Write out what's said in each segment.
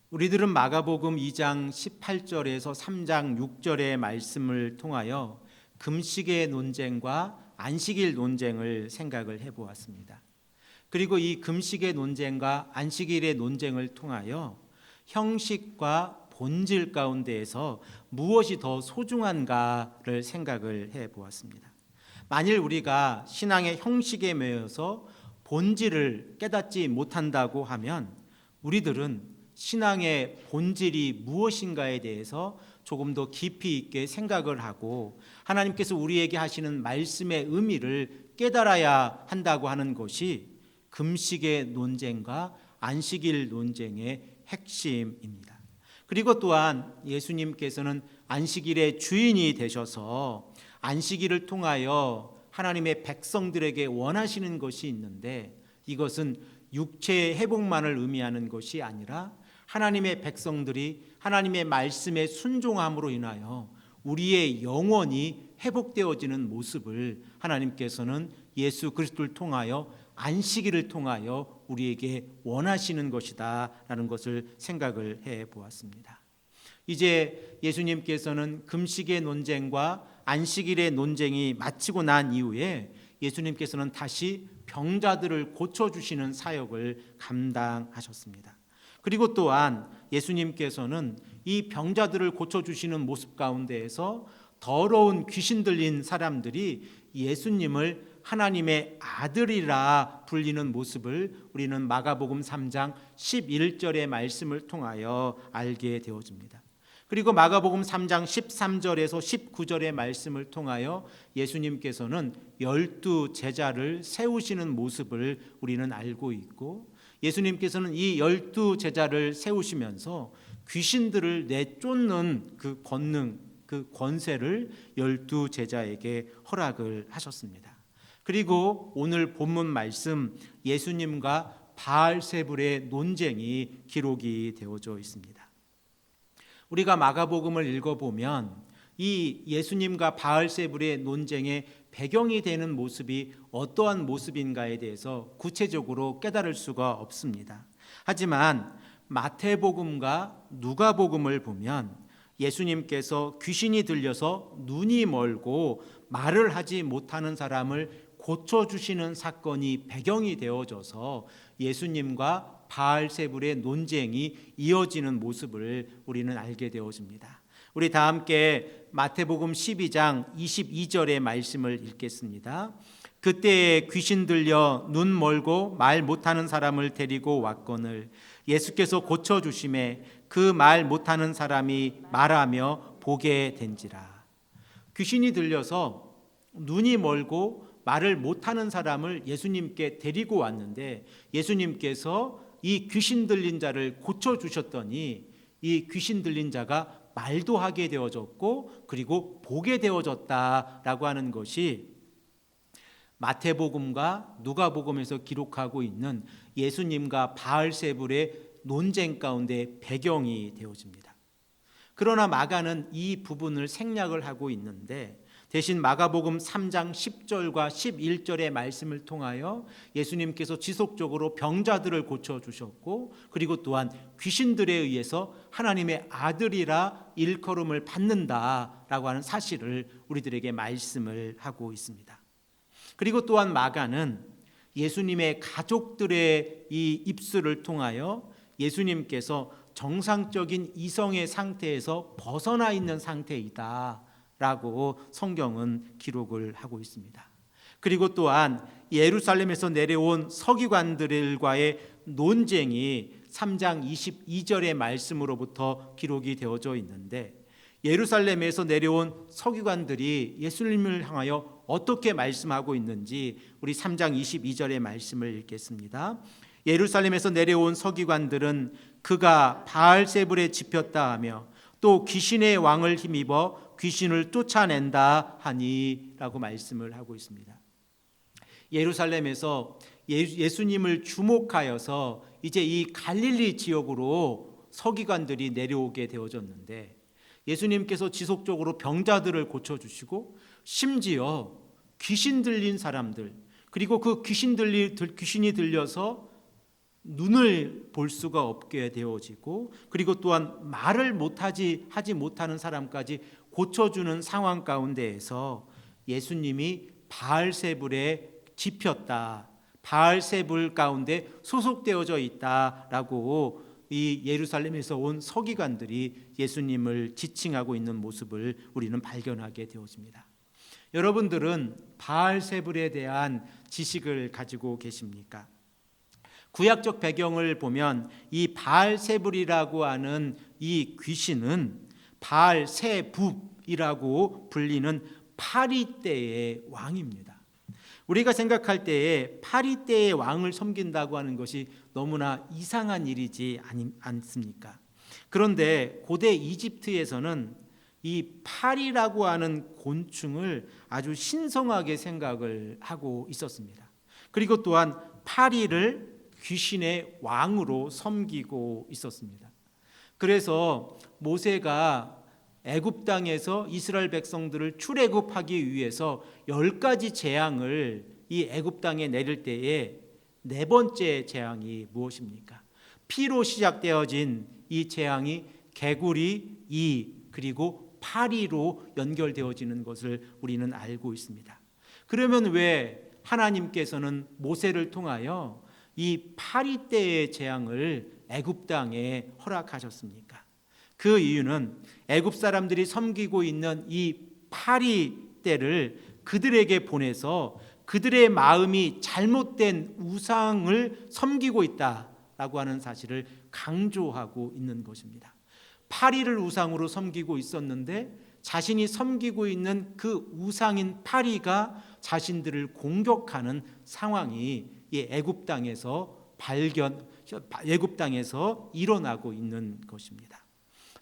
우리들은 마가복음 2장 18절에서 3장 6절의 말씀을 통하여 금식의 논쟁과 안식일 논쟁을 생각을 해보았습니다. 그리고 이 금식의 논쟁과 안식일의 논쟁을 통하여 형식과 본질 가운데에서 무엇이 더 소중한가를 생각을 해보았습니다. 만일 우리가 신앙의 형식에 매여서 본질을 깨닫지 못한다고 하면 우리들은 신앙의 본질이 무엇인가에 대해서 조금 더 깊이 있게 생각을 하고 하나님께서 우리에게 하시는 말씀의 의미를 깨달아야 한다고 하는 것이 금식의 논쟁과 안식일 논쟁의 핵심입니다. 그리고 또한 예수님께서는 안식일의 주인이 되셔서 안식일을 통하여 하나님의 백성들에게 원하시는 것이 있는데 이것은 육체의 회복만을 의미하는 것이 아니라 하나님의 백성들이 하나님의 말씀에 순종함으로 인하여 우리의 영혼이 회복되어지는 모습을 하나님께서는 예수 그리스도를 통하여 안식일을 통하여 우리에게 원하시는 것이다 라는 것을 생각을 해보았습니다. 이제 예수님께서는 금식의 논쟁과 안식일의 논쟁이 마치고 난 이후에 예수님께서는 다시 병자들을 고쳐주시는 사역을 감당하셨습니다. 그리고 또한 예수님께서는 이 병자들을 고쳐주시는 모습 가운데에서 더러운 귀신 들린 사람들이 예수님을 하나님의 아들이라 불리는 모습을 우리는 마가복음 3장 11절의 말씀을 통하여 알게 되어집니다. 그리고 마가복음 3장 13절에서 19절의 말씀을 통하여 예수님께서는 12 제자를 세우시는 모습을 우리는 알고 있고 예수님께서는 이 12 제자를 세우시면서 귀신들을 내쫓는 그 권능, 그 권세를 12 제자에게 허락을 하셨습니다. 그리고 오늘 본문 말씀 예수님과 바알세불의 논쟁이 기록이 되어져 있습니다. 우리가 마가복음을 읽어보면 이 예수님과 바알세불의 논쟁의 배경이 되는 모습이 어떠한 모습인가에 대해서 구체적으로 깨달을 수가 없습니다. 하지만 마태복음과 누가복음을 보면 예수님께서 귀신이 들려서 눈이 멀고 말을 하지 못하는 사람을 고쳐주시는 사건이 배경이 되어져서 예수님과 바알세불의 논쟁이 이어지는 모습을 우리는 알게 되어집니다. 우리 다 함께 마태복음 12장 22절의 말씀을 읽겠습니다. 그때에 귀신 들려 눈 멀고 말 못하는 사람을 데리고 왔거늘 예수께서 고쳐주심에 그 말 못하는 사람이 말하며 보게 된지라. 귀신이 들려서 눈이 멀고 말을 못하는 사람을 예수님께 데리고 왔는데 예수님께서 이 귀신 들린 자를 고쳐주셨더니 이 귀신 들린 자가 말도 하게 되어졌고 그리고 보게 되어졌다라고 하는 것이 마태복음과 누가복음에서 기록하고 있는 예수님과 바알세불의 논쟁 가운데 배경이 되어집니다. 그러나 마가는 이 부분을 생략을 하고 있는데 대신 마가복음 3장 10절과 11절의 말씀을 통하여 예수님께서 지속적으로 병자들을 고쳐주셨고 그리고 또한 귀신들에 의해서 하나님의 아들이라 일컬음을 받는다라고 하는 사실을 우리들에게 말씀을 하고 있습니다. 그리고 또한 마가는 예수님의 가족들의 이 입술을 통하여 예수님께서 정상적인 이성의 상태에서 벗어나 있는 상태이다 라고 성경은 기록을 하고 있습니다. 그리고 또한 예루살렘에서 내려온 서기관들과의 논쟁이 3장 22절의 말씀으로부터 기록이 되어져 있는데 예루살렘에서 내려온 서기관들이 예수님을 향하여 어떻게 말씀하고 있는지 우리 3장 22절의 말씀을 읽겠습니다. 예루살렘에서 내려온 서기관들은 그가 바알세불에 집혔다 하며 또 귀신의 왕을 힘입어 귀신을 쫓아낸다 하니라고 말씀을 하고 있습니다. 예루살렘에서 예수님을 주목하여서 이제 이 갈릴리 지역으로 서기관들이 내려오게 되어졌는데 예수님께서 지속적으로 병자들을 고쳐주시고 심지어 귀신 들린 사람들 그리고 그 귀신이 들려서 눈을 볼 수가 없게 되어지고, 그리고 또한 말을 하지 못하는 사람까지 고쳐주는 상황 가운데에서 예수님이 바알세불에 집혔다, 바알세불 가운데 소속되어져 있다라고 이 예루살렘에서 온 서기관들이 예수님을 지칭하고 있는 모습을 우리는 발견하게 되었습니다. 여러분들은 바알세불에 대한 지식을 가지고 계십니까? 구약적 배경을 보면 이 바알세불이라고 하는 이 귀신은 바알세붑이라고 불리는 파리 때의 왕입니다. 우리가 생각할 때에 파리 때의 왕을 섬긴다고 하는 것이 너무나 이상한 일이지 않습니까? 그런데 고대 이집트에서는 이 파리라고 하는 곤충을 아주 신성하게 생각을 하고 있었습니다. 그리고 또한 파리를 귀신의 왕으로 섬기고 있었습니다. 그래서 모세가 애굽 땅에서 이스라엘 백성들을 출애굽하기 위해서 10가지 재앙을 이 애굽 땅에 내릴 때에 네 번째 재앙이 무엇입니까? 피로 시작되어진 이 재앙이 개구리, 그리고 파리로 연결되어지는 것을 우리는 알고 있습니다. 그러면 왜 하나님께서는 모세를 통하여 이 파리 때의 재앙을 애굽 땅에 허락하셨습니까? 그 이유는 애굽 사람들이 섬기고 있는 이 파리 때를 그들에게 보내서 그들의 마음이 잘못된 우상을 섬기고 있다라고 하는 사실을 강조하고 있는 것입니다. 파리를 우상으로 섬기고 있었는데 자신이 섬기고 있는 그 우상인 파리가 자신들을 공격하는 상황이 이 애굽 땅에서 일어나고 있는 것입니다.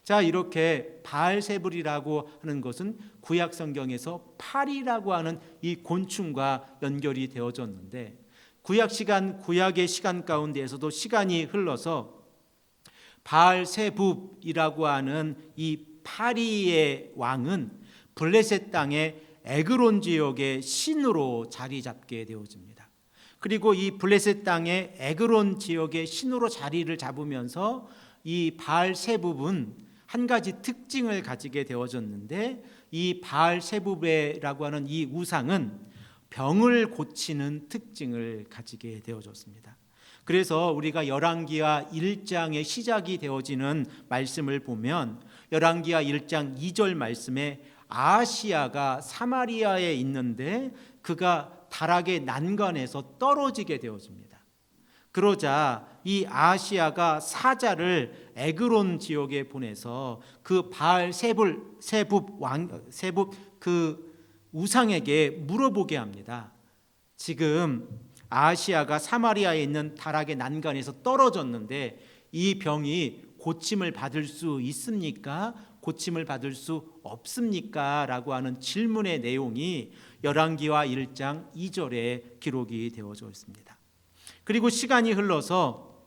자, 이렇게 바알세불이라고 하는 것은 구약 성경에서 파리라고 하는 이 곤충과 연결이 되어졌는데, 구약의 시간 가운데에서도 시간이 흘러서 바알세붑이라고 하는 이 파리의 왕은 블레셋 땅의 에그론 지역의 신으로 자리 잡게 되어집니다. 그리고 이 블레셋 땅의 에그론 지역의 신으로 자리를 잡으면서 이 바알세붑은 한 가지 특징을 가지게 되어졌는데, 이 바알세붑이라고 하는 이 우상은 병을 고치는 특징을 가지게 되어졌습니다. 그래서 우리가 열왕기하 1장의 시작이 되어지는 말씀을 보면 열왕기하 1장 2절 말씀에 아하시야가 사마리아에 있는데 그가 다락의 난간에서 떨어지게 되어집니다. 그러자 이 아하시야가 사자를 에그론 지역에 보내서 그 바알세붑 그 우상에게 물어보게 합니다. 지금 아하시야가 사마리아에 있는 다락의 난간에서 떨어졌는데 이 병이 고침을 받을 수 있습니까? 고침을 받을 수 없습니까? 라고 하는 질문의 내용이 열왕기하 1장 2절에 기록이 되어져 있습니다. 그리고 시간이 흘러서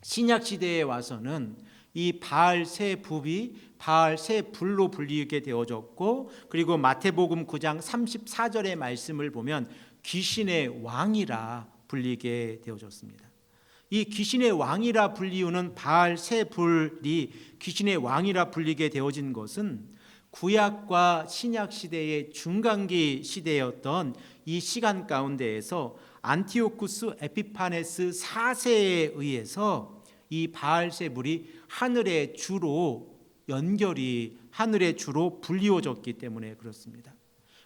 신약 시대에 와서는 이 바알세붑이 바알세불로 불리게 되어졌고, 그리고 마태복음 9장 34절의 말씀을 보면 귀신의 왕이라 불리게 되어졌습니다. 이 귀신의 왕이라 불리우는 바알세불이 귀신의 왕이라 불리게 되어진 것은 구약과 신약 시대의 중간기 시대였던 이 시간 가운데에서 안티오쿠스 에피파네스 4세에 의해서 이 바알세불이 하늘의 주로 불리워졌기 때문에 그렇습니다.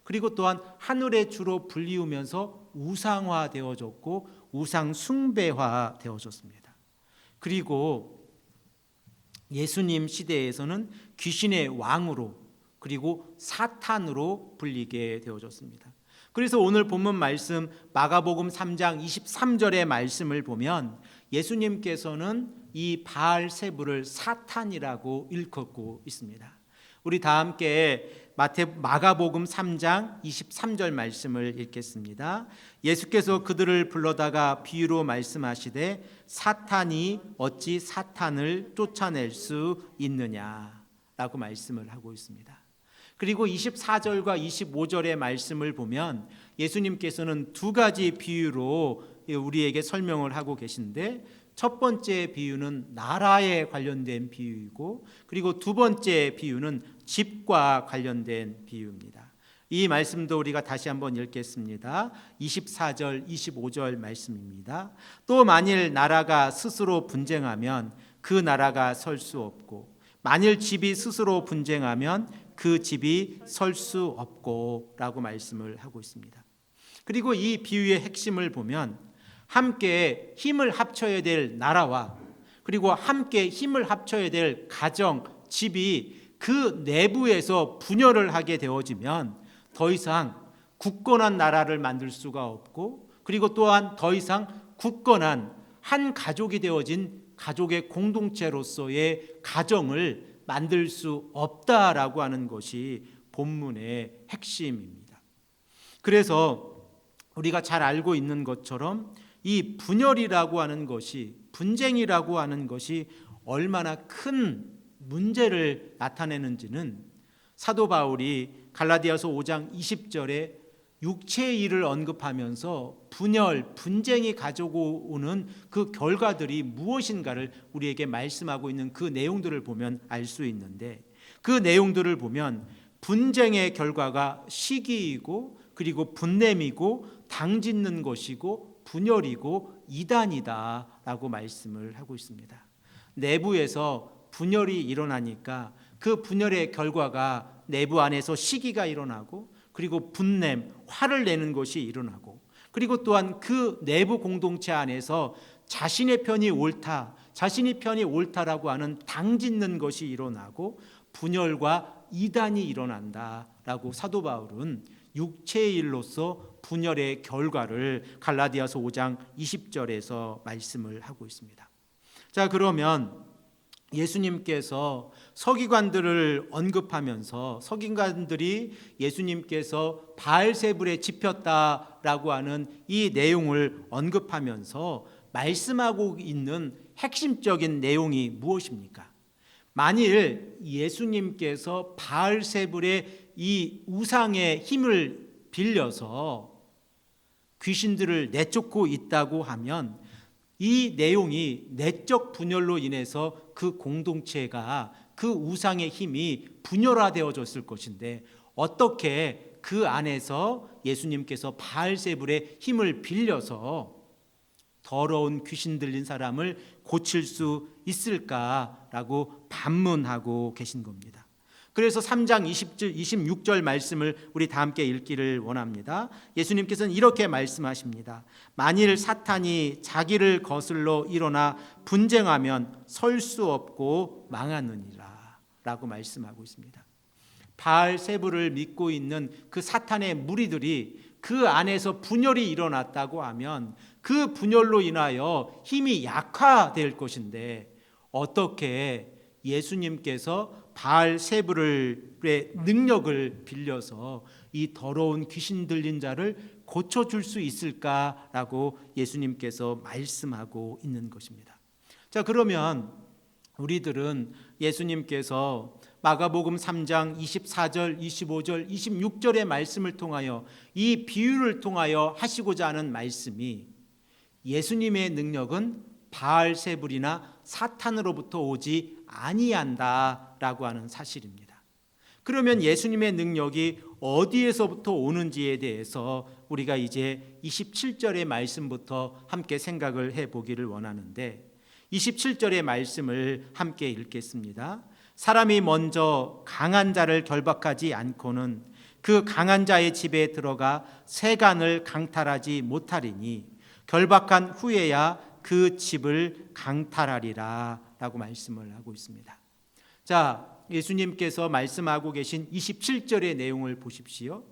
그리고 또한 하늘의 주로 불리우면서 우상화되어졌고 우상 숭배화되어졌습니다. 그리고 예수님 시대에서는 귀신의 왕으로 그리고 사탄으로 불리게 되어졌습니다. 그래서 오늘 본문 말씀 마가복음 3장 23절의 말씀을 보면 예수님께서는 이 바알세불을 사탄이라고 일컫고 있습니다. 우리 다 함께 마가복음 3장 23절 말씀을 읽겠습니다. 예수께서 그들을 불러다가 비유로 말씀하시되 사탄이 어찌 사탄을 쫓아낼 수 있느냐라고 말씀을 하고 있습니다. 그리고 24절과 25절의 말씀을 보면 예수님께서는 두 가지 비유로 우리에게 설명을 하고 계신데, 첫 번째 비유는 나라에 관련된 비유이고, 그리고 두 번째 비유는 집과 관련된 비유입니다. 이 말씀도 우리가 다시 한번 읽겠습니다. 24절 25절 말씀입니다. 또 만일 나라가 스스로 분쟁하면 그 나라가 설 수 없고, 만일 집이 스스로 분쟁하면 그 집이 설 수 없고, 라고 말씀을 하고 있습니다. 그리고 이 비유의 핵심을 보면 함께 힘을 합쳐야 될 나라와, 그리고 함께 힘을 합쳐야 될 가정, 집이 그 내부에서 분열을 하게 되어지면 더 이상 굳건한 나라를 만들 수가 없고, 그리고 또한 더 이상 굳건한 한 가족이 되어진 가족의 공동체로서의 가정을 만들 수 없다라고 하는 것이 본문의 핵심입니다. 그래서 우리가 잘 알고 있는 것처럼 이 분열이라고 하는 것이, 분쟁이라고 하는 것이 얼마나 큰 문제를 나타내는지는 사도 바울이 갈라디아서 5장 20절에 육체의 일을 언급하면서 분열, 분쟁이 가지고 오는 그 결과들이 무엇인가를 우리에게 말씀하고 있는 그 내용들을 보면 알 수 있는데, 그 내용들을 보면 분쟁의 결과가 시기이고, 그리고 분냄이고, 당짓는 것이고, 분열이고, 이단이다라고 말씀을 하고 있습니다. 내부에서 분열이 일어나니까 그 분열의 결과가 내부 안에서 시기가 일어나고, 그리고 분냄, 화를 내는 것이 일어나고, 그리고 또한 그 내부 공동체 안에서 자신의 편이 옳다, 자신의 편이 옳다라고 하는 당짓는 것이 일어나고, 분열과 이단이 일어난다라고 사도 바울은 육체의 일로서 분열의 결과를 갈라디아서 5장 20절에서 말씀을 하고 있습니다. 자, 그러면 예수님께서 서기관들을 언급하면서, 서기관들이 예수님께서 바알세불에 집혔다라고 하는 이 내용을 언급하면서 말씀하고 있는 핵심적인 내용이 무엇입니까? 만일 예수님께서 바알세불의 이 우상의 힘을 빌려서 귀신들을 내쫓고 있다고 하면 이 내용이 내적 분열로 인해서 그 공동체가, 그 우상의 힘이 분열화되어졌을 것인데, 어떻게 그 안에서 예수님께서 바알세불의 힘을 빌려서 더러운 귀신 들린 사람을 고칠 수 있을까라고 반문하고 계신 겁니다. 그래서 3장 26절 말씀을 우리 다 함께 읽기를 원합니다. 예수님께서는 이렇게 말씀하십니다. 만일 사탄이 자기를 거슬러 일어나 분쟁하면 설 수 없고 망하느니라 라고 말씀하고 있습니다. 바알세불을 믿고 있는 그 사탄의 무리들이 그 안에서 분열이 일어났다고 하면 그 분열로 인하여 힘이 약화될 것인데, 어떻게 예수님께서 바알세불의 능력을 빌려서 이 더러운 귀신 들린 자를 고쳐줄 수 있을까라고 예수님께서 말씀하고 있는 것입니다. 자, 그러면 우리들은 예수님께서 마가복음 3장 24절, 25절, 26절의 말씀을 통하여, 이 비유를 통하여 하시고자 하는 말씀이, 예수님의 능력은 바알세불이나 사탄으로부터 오지 아니한다라고 하는 사실입니다. 그러면 예수님의 능력이 어디에서부터 오는지에 대해서 우리가 이제 27절의 말씀부터 함께 생각을 해보기를 원하는데, 27절의 말씀을 함께 읽겠습니다. 사람이 먼저 강한 자를 결박하지 않고는 그 강한 자의 집에 들어가 세간을 강탈하지 못하리니 결박한 후에야 그 집을 강탈하리라 라고 말씀을 하고 있습니다. 자, 예수님께서 말씀하고 계신 27절의 내용을 보십시오.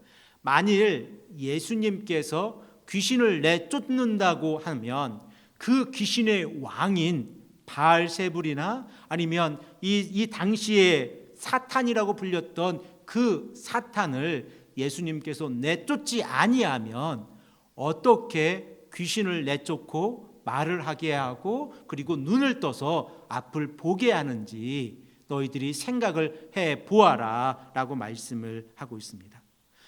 만일 예수님께서 귀신을 내쫓는다고 하면 그 귀신의 왕인 바알세불이나 아니면 이 당시에 사탄이라고 불렸던 그 사탄을 예수님께서 내쫓지 아니하면 어떻게 귀신을 내쫓고 말을 하게 하고, 그리고 눈을 떠서 앞을 보게 하는지 너희들이 생각을 해 보아라 라고 말씀을 하고 있습니다.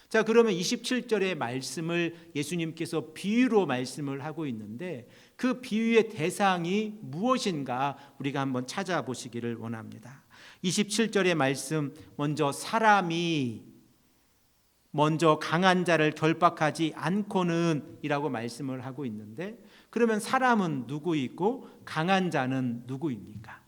자, 그러면 27절의 말씀을 예수님께서 비유로 말씀을 하고 있는데, 그 비유의 대상이 무엇인가 우리가 한번 찾아보시기를 원합니다. 27절의 말씀, 먼저 사람이 먼저 강한 자를 결박하지 않고는 이라고 말씀을 하고 있는데, 그러면 사람은 누구이고 강한 자는 누구입니까?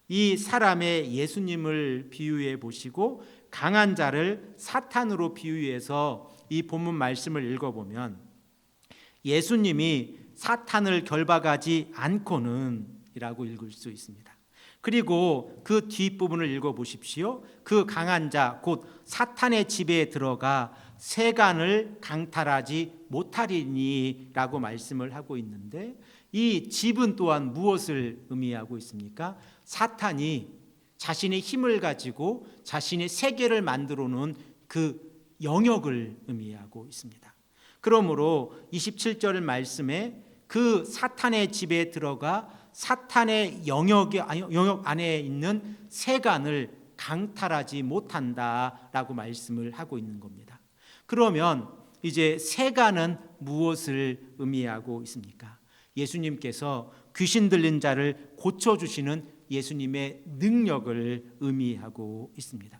이 사람의 예수님을 비유해 보시고 강한 자를 사탄으로 비유해서 이 본문 말씀을 읽어보면 예수님이 사탄을 결박하지 않고는 이라고 읽을 수 있습니다. 그리고 그 뒷부분을 읽어보십시오. 그 강한 자 곧 사탄의 집에 들어가 세간을 강탈하지 못하리니 라고 말씀을 하고 있는데, 이 집은 또한 무엇을 의미하고 있습니까? 사탄이 자신의 힘을 가지고 자신의 세계를 만들어 놓은 그 영역을 의미하고 있습니다. 그러므로 27절 말씀에 그 사탄의 집에 들어가 사탄의 영역 안에 있는 세간을 강탈하지 못한다라고 말씀을 하고 있는 겁니다. 그러면 이제 세간은 무엇을 의미하고 있습니까? 예수님께서 귀신 들린 자를 고쳐주시는 예수님의 능력을 의미하고 있습니다.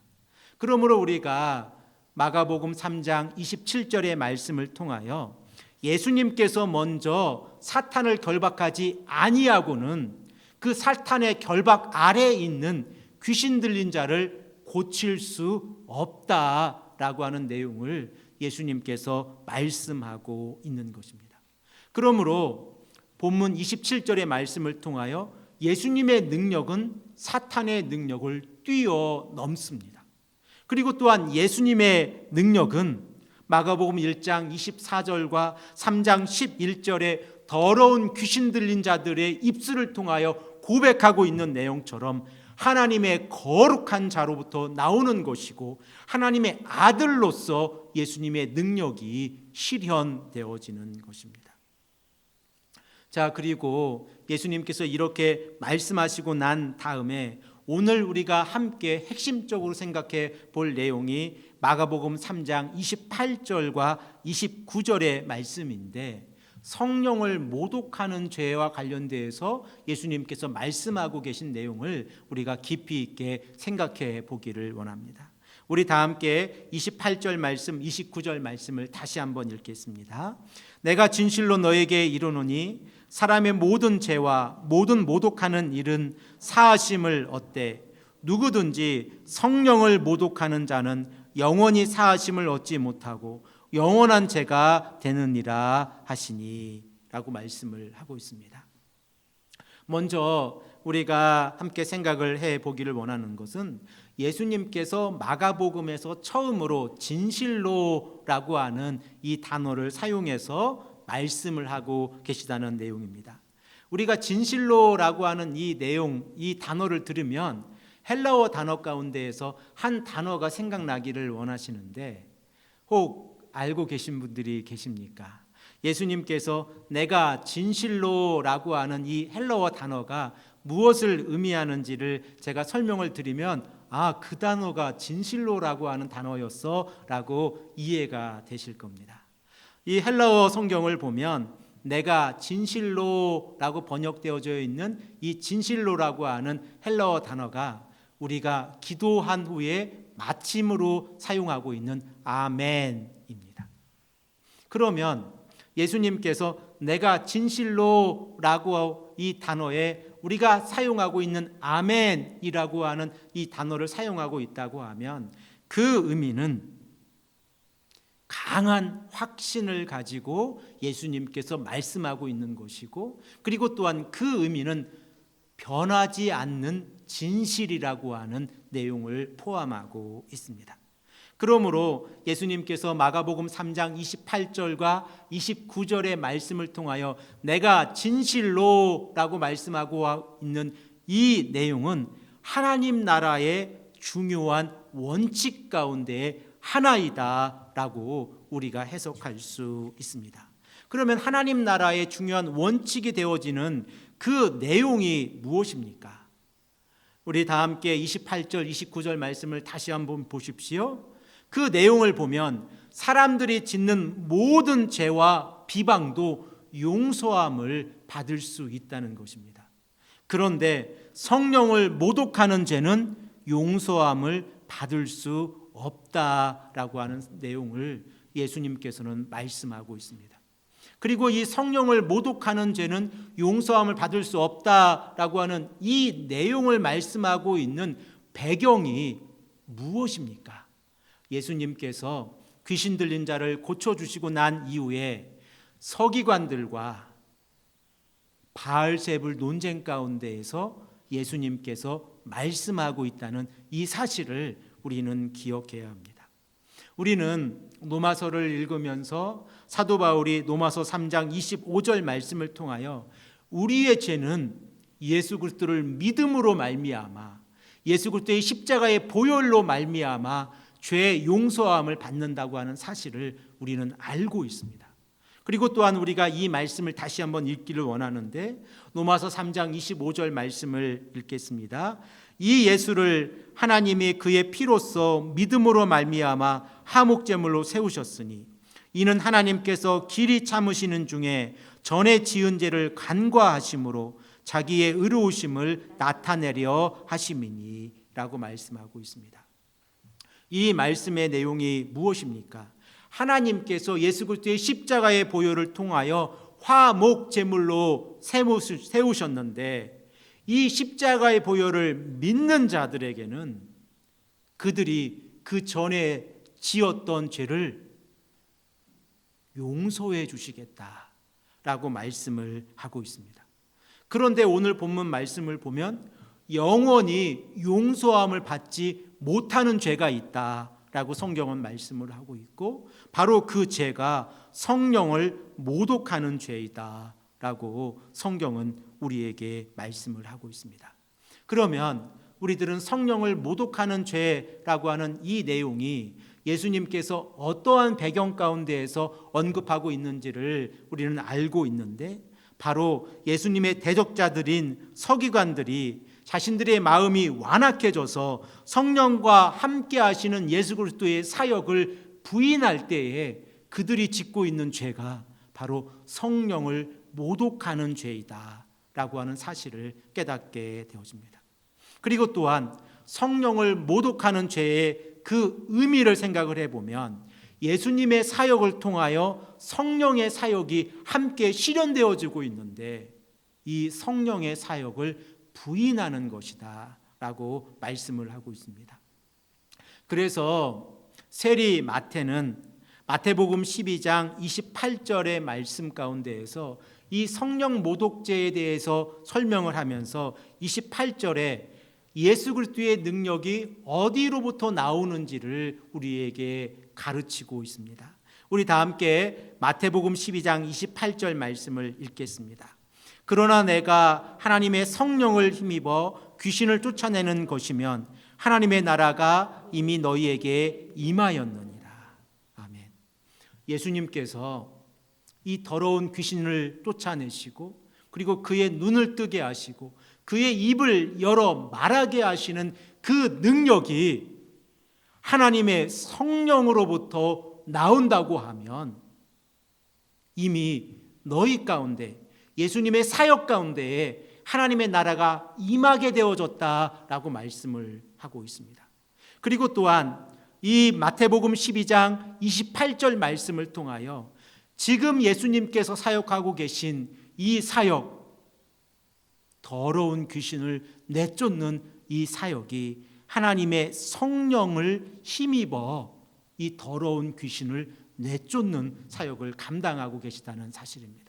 그러므로 우리가 마가복음 3장 27절의 말씀을 통하여 예수님께서 먼저 사탄을 결박하지 아니하고는 그 사탄의 결박 아래에 있는 귀신 들린 자를 고칠 수 없다라고 하는 내용을 예수님께서 말씀하고 있는 것입니다. 그러므로 본문 27절의 말씀을 통하여 예수님의 능력은 사탄의 능력을 뛰어넘습니다. 그리고 또한 예수님의 능력은 마가복음 1장 24절과 3장 11절에 더러운 귀신 들린 자들의 입술을 통하여 고백하고 있는 내용처럼 하나님의 거룩한 자로부터 나오는 것이고 하나님의 아들로서 예수님의 능력이 실현되어지는 것입니다. 자, 그리고 예수님께서 이렇게 말씀하시고 난 다음에 오늘 우리가 함께 핵심적으로 생각해 볼 내용이 마가복음 3장 28절과 29절의 말씀인데, 성령을 모독하는 죄와 관련돼서 예수님께서 말씀하고 계신 내용을 우리가 깊이 있게 생각해 보기를 원합니다. 우리 다 함께 28절 말씀, 29절 말씀을 다시 한번 읽겠습니다. 내가 진실로 너에게 이르노니 사람의 모든 죄와 모든 모독하는 일은 사하심을 얻되 누구든지 성령을 모독하는 자는 영원히 사하심을 얻지 못하고 영원한 죄가 되느니라 하시니 라고 말씀을 하고 있습니다. 먼저 우리가 함께 생각을 해 보기를 원하는 것은 예수님께서 마가복음에서 처음으로 진실로라고 하는 이 단어를 사용해서 말씀을 하고 계시다는 내용입니다. 우리가 진실로라고 하는 이 내용, 이 단어를 들으면 헬라어 단어 가운데에서 한 단어가 생각나기를 원하시는데 혹 알고 계신 분들이 계십니까? 예수님께서 내가 진실로라고 하는 이 헬라어 단어가 무엇을 의미하는지를 제가 설명을 드리면 그 단어가 진실로라고 하는 단어였어 라고 이해가 되실 겁니다. 이 헬라어 성경을 보면 내가 진실로라고 번역되어져 있는 이 진실로라고 하는 헬라어 단어가 우리가 기도한 후에 마침으로 사용하고 있는 아멘입니다. 그러면 예수님께서 내가 진실로라고 이 단어에 우리가 사용하고 있는 아멘이라고 하는 이 단어를 사용하고 있다고 하면 그 의미는 강한 확신을 가지고 예수님께서 말씀하고 있는 것이고, 그리고 또한 그 의미는 변하지 않는 진실이라고 하는 내용을 포함하고 있습니다. 그러므로 예수님께서 마가복음 3장 28절과 29절의 말씀을 통하여 내가 진실로라고 말씀하고 있는 이 내용은 하나님 나라의 중요한 원칙 가운데 하나이다라고 우리가 해석할 수 있습니다. 그러면 하나님 나라의 중요한 원칙이 되어지는 그 내용이 무엇입니까? 우리 다 함께 28절, 29절 말씀을 다시 한번 보십시오. 그 내용을 보면 사람들이 짓는 모든 죄와 비방도 용서함을 받을 수 있다는 것입니다. 그런데 성령을 모독하는 죄는 용서함을 받을 수 없다라고 하는 내용을 예수님께서는 말씀하고 있습니다. 그리고 이 성령을 모독하는 죄는 용서함을 받을 수 없다라고 하는 이 내용을 말씀하고 있는 배경이 무엇입니까? 예수님께서 귀신 들린 자를 고쳐주시고 난 이후에 서기관들과 바알세불 논쟁 가운데에서 예수님께서 말씀하고 있다는 이 사실을 우리는 기억해야 합니다. 우리는 로마서를 읽으면서 사도 바울이 로마서 3장 25절 말씀을 통하여 우리의 죄는 예수 그리스도를 믿음으로 말미암아 예수 그리스도의 십자가의 보혈로 말미암아 죄의 용서함을 받는다고 하는 사실을 우리는 알고 있습니다. 그리고 또한 우리가 이 말씀을 다시 한번 읽기를 원하는데 로마서 3장 25절 말씀을 읽겠습니다. 이 예수를 하나님이 그의 피로써 믿음으로 말미암아 화목제물로 세우셨으니 이는 하나님께서 길이 참으시는 중에 전에 지은 죄를 간과하심으로 자기의 의로우심을 나타내려 하심이니 라고 말씀하고 있습니다. 이 말씀의 내용이 무엇입니까? 하나님께서 예수 그리스도의 십자가의 보혈을 통하여 화목제물로 세우셨는데 이 십자가의 보혈을 믿는 자들에게는 그들이 그 전에 지었던 죄를 용서해 주시겠다라고 말씀을 하고 있습니다. 그런데 오늘 본문 말씀을 보면 영원히 용서함을 받지 못하는 죄가 있다라고 성경은 말씀을 하고 있고 바로 그 죄가 성령을 모독하는 죄이다라고 성경은 우리에게 말씀을 하고 있습니다. 그러면 우리들은 성령을 모독하는 죄라고 하는 이 내용이 예수님께서 어떠한 배경 가운데에서 언급하고 있는지를 우리는 알고 있는데 바로 예수님의 대적자들인 서기관들이 자신들의 마음이 완악해져서 성령과 함께 하시는 예수 그리스도의 사역을 부인할 때에 그들이 짓고 있는 죄가 바로 성령을 모독하는 죄이다라고 하는 사실을 깨닫게 되어집니다. 그리고 또한 성령을 모독하는 죄의 그 의미를 생각을 해보면 예수님의 사역을 통하여 성령의 사역이 함께 실현되어지고 있는데 이 성령의 사역을 부인하는 것이다 라고 말씀을 하고 있습니다. 그래서 세리 마태는 마태복음 12장 28절의 말씀 가운데에서 이 성령 모독죄에 대해서 설명을 하면서 28절에 예수 그리스도의 능력이 어디로부터 나오는지를 우리에게 가르치고 있습니다. 우리 다 함께 마태복음 12장 28절 말씀을 읽겠습니다. 그러나 내가 하나님의 성령을 힘입어 귀신을 쫓아내는 것이면 하나님의 나라가 이미 너희에게 임하였느니라. 아멘. 예수님께서 이 더러운 귀신을 쫓아내시고 그리고 그의 눈을 뜨게 하시고 그의 입을 열어 말하게 하시는 그 능력이 하나님의 성령으로부터 나온다고 하면 이미 너희 가운데 예수님의 사역 가운데에 하나님의 나라가 임하게 되어졌다라고 말씀을 하고 있습니다. 그리고 또한 이 마태복음 12장 28절 말씀을 통하여 지금 예수님께서 사역하고 계신 이 사역, 더러운 귀신을 내쫓는 이 사역이 하나님의 성령을 힘입어 이 더러운 귀신을 내쫓는 사역을 감당하고 계시다는 사실입니다.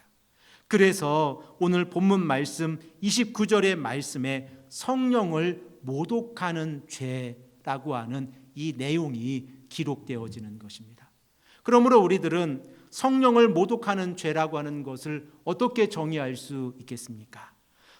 그래서 오늘 본문 말씀 29절의 말씀에 성령을 모독하는 죄라고 하는 이 내용이 기록되어지는 것입니다. 그러므로 우리들은 성령을 모독하는 죄라고 하는 것을 어떻게 정의할 수 있겠습니까?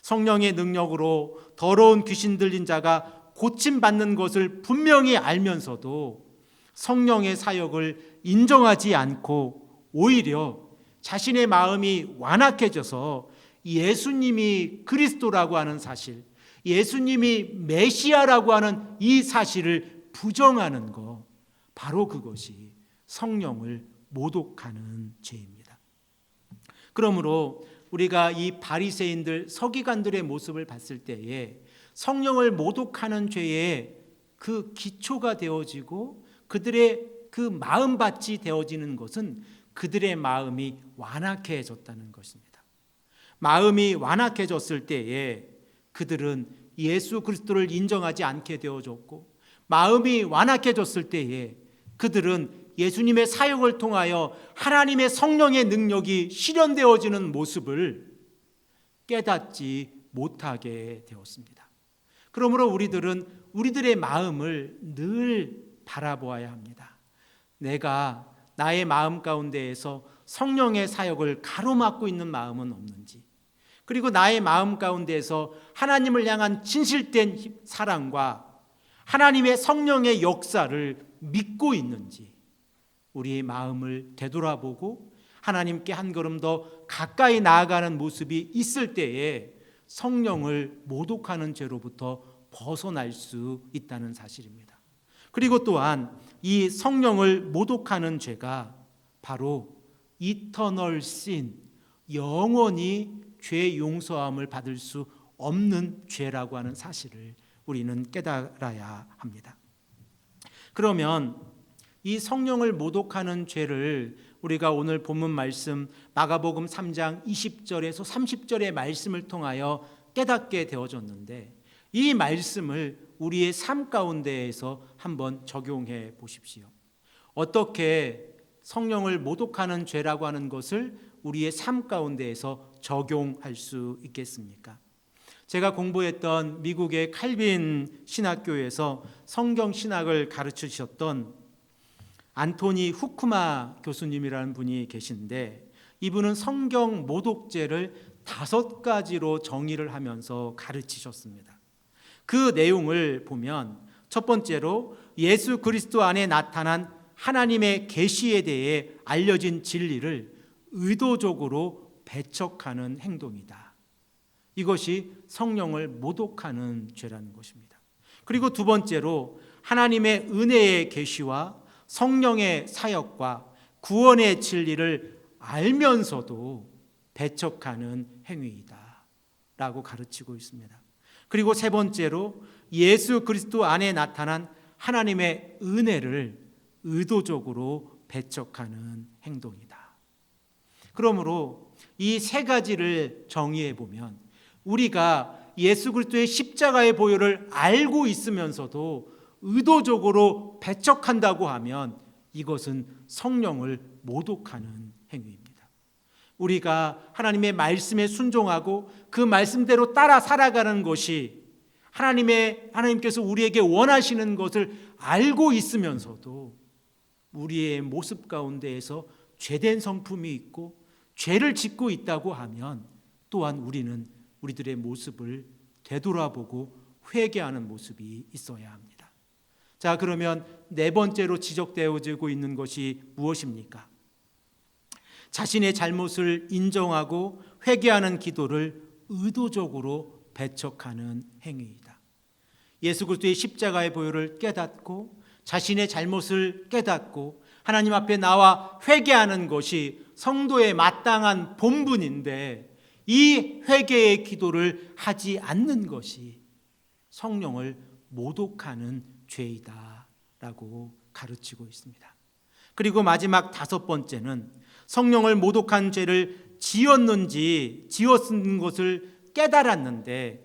성령의 능력으로 더러운 귀신 들린 자가 고침받는 것을 분명히 알면서도 성령의 사역을 인정하지 않고 오히려 자신의 마음이 완악해져서 예수님이 그리스도라고 하는 사실, 예수님이 메시아라고 하는 이 사실을 부정하는 것, 바로 그것이 성령을 모독하는 죄입니다. 그러므로 우리가 이 바리새인들 서기관들의 모습을 봤을 때에 성령을 모독하는 죄의 그 기초가 되어지고 그들의 그 마음밭이 되어지는 것은 그들의 마음이 완악해졌다는 것입니다. 마음이 완악해졌을 때에 그들은 예수 그리스도를 인정하지 않게 되어졌고, 마음이 완악해졌을 때에 그들은 예수님의 사역을 통하여 하나님의 성령의 능력이 실현되어지는 모습을 깨닫지 못하게 되었습니다. 그러므로 우리들은 우리들의 마음을 늘 바라보아야 합니다. 내가 나의 마음 가운데에서 성령의 사역을 가로막고 있는 마음은 없는지, 그리고 나의 마음 가운데에서 하나님을 향한 진실된 사랑과 하나님의 성령의 역사를 믿고 있는지 우리의 마음을 되돌아보고 하나님께 한 걸음 더 가까이 나아가는 모습이 있을 때에 성령을 모독하는 죄로부터 벗어날 수 있다는 사실입니다. 그리고 또한 이 성령을 모독하는 죄가 바로 eternal sin, 영원히 죄 용서함을 받을 수 없는 죄라고 하는 사실을 우리는 깨달아야 합니다. 그러면 이 성령을 모독하는 죄를 우리가 오늘 본문 말씀 마가복음 3장 20절에서 30절의 말씀을 통하여 깨닫게 되어졌는데, 이 말씀을 우리의 삶 가운데에서 한번 적용해 보십시오. 어떻게 성령을 모독하는 죄라고 하는 것을 우리의 삶 가운데에서 적용할 수 있겠습니까? 제가 공부했던 미국의 칼빈 신학교에서 성경 신학을 가르치셨던 안토니 후쿠마 교수님이라는 분이 계신데, 이분은 성경 모독죄를 5가지로 정의를 하면서 가르치셨습니다. 그 내용을 보면 첫 번째로 예수 그리스도 안에 나타난 하나님의 계시에 대해 알려진 진리를 의도적으로 배척하는 행동이다. 이것이 성령을 모독하는 죄라는 것입니다. 그리고 두 번째로 하나님의 은혜의 계시와 성령의 사역과 구원의 진리를 알면서도 배척하는 행위이다 라고 가르치고 있습니다. 그리고 세 번째로 예수 그리스도 안에 나타난 하나님의 은혜를 의도적으로 배척하는 행동이다. 그러므로 이 세 가지를 정의해 보면 우리가 예수 그리스도의 십자가의 보혈을 알고 있으면서도 의도적으로 배척한다고 하면 이것은 성령을 모독하는 행위입니다. 우리가 하나님의 말씀에 순종하고 그 말씀대로 따라 살아가는 것이 하나님께서 우리에게 원하시는 것을 알고 있으면서도 우리의 모습 가운데에서 죄된 성품이 있고 죄를 짓고 있다고 하면 또한 우리는 우리들의 모습을 되돌아보고 회개하는 모습이 있어야 합니다. 자, 그러면 네 번째로 지적되어지고 있는 것이 무엇입니까? 자신의 잘못을 인정하고 회개하는 기도를 의도적으로 배척하는 행위이다. 예수 그리스도의 십자가의 보혈을 깨닫고 자신의 잘못을 깨닫고 하나님 앞에 나와 회개하는 것이 성도의 마땅한 본분인데, 이 회개의 기도를 하지 않는 것이 성령을 모독하는 죄이다라고 가르치고 있습니다. 그리고 마지막 5번째는 성령을 모독한 죄를 지었는 것을 깨달았는데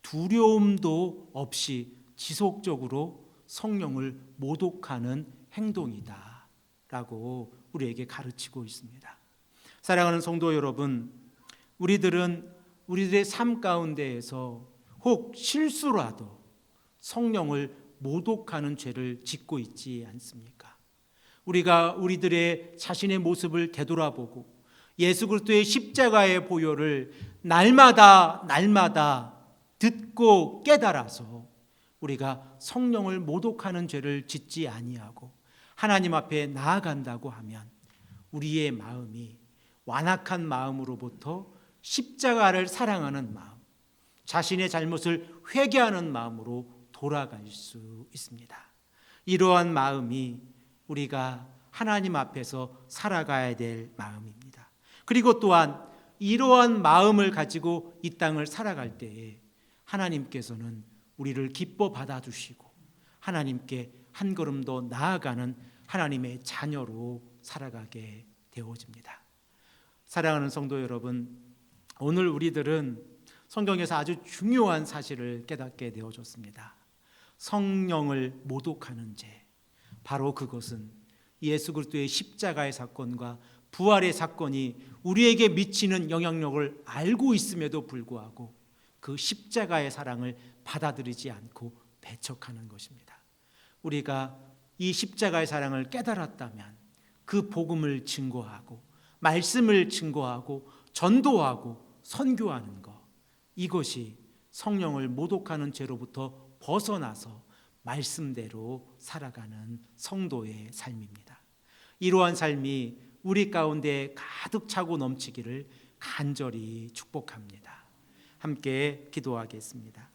두려움도 없이 지속적으로 성령을 모독하는 행동이다라고 우리에게 가르치고 있습니다. 사랑하는 성도 여러분, 우리들은 우리들의 삶 가운데에서 혹 실수라도 성령을 모독하는 죄를 짓고 있지 않습니까? 우리가 우리들의 자신의 모습을 되돌아보고 예수 그리스도의 십자가의 보혈을 날마다 듣고 깨달아서 우리가 성령을 모독하는 죄를 짓지 아니하고 하나님 앞에 나아간다고 하면 우리의 마음이 완악한 마음으로부터 십자가를 사랑하는 마음, 자신의 잘못을 회개하는 마음으로 돌아갈 수 있습니다. 이러한 마음이 우리가 하나님 앞에서 살아가야 될 마음입니다. 그리고 또한 이러한 마음을 가지고 이 땅을 살아갈 때에 하나님께서는 우리를 기뻐 받아주시고 하나님께 한 걸음 더 나아가는 하나님의 자녀로 살아가게 되어집니다. 사랑하는 성도 여러분, 오늘 우리들은 성경에서 아주 중요한 사실을 깨닫게 되어졌습니다. 성령을 모독하는 죄, 바로 그것은 예수 그리스도의 십자가의 사건과 부활의 사건이 우리에게 미치는 영향력을 알고 있음에도 불구하고 그 십자가의 사랑을 받아들이지 않고 배척하는 것입니다. 우리가 이 십자가의 사랑을 깨달았다면 그 복음을 증거하고 말씀을 증거하고 전도하고 선교하는 것, 이것이 성령을 모독하는 죄로부터 벗어나서 말씀대로 살아가는 성도의 삶입니다. 이러한 삶이 우리 가운데 가득 차고 넘치기를 간절히 축복합니다. 함께 기도하겠습니다.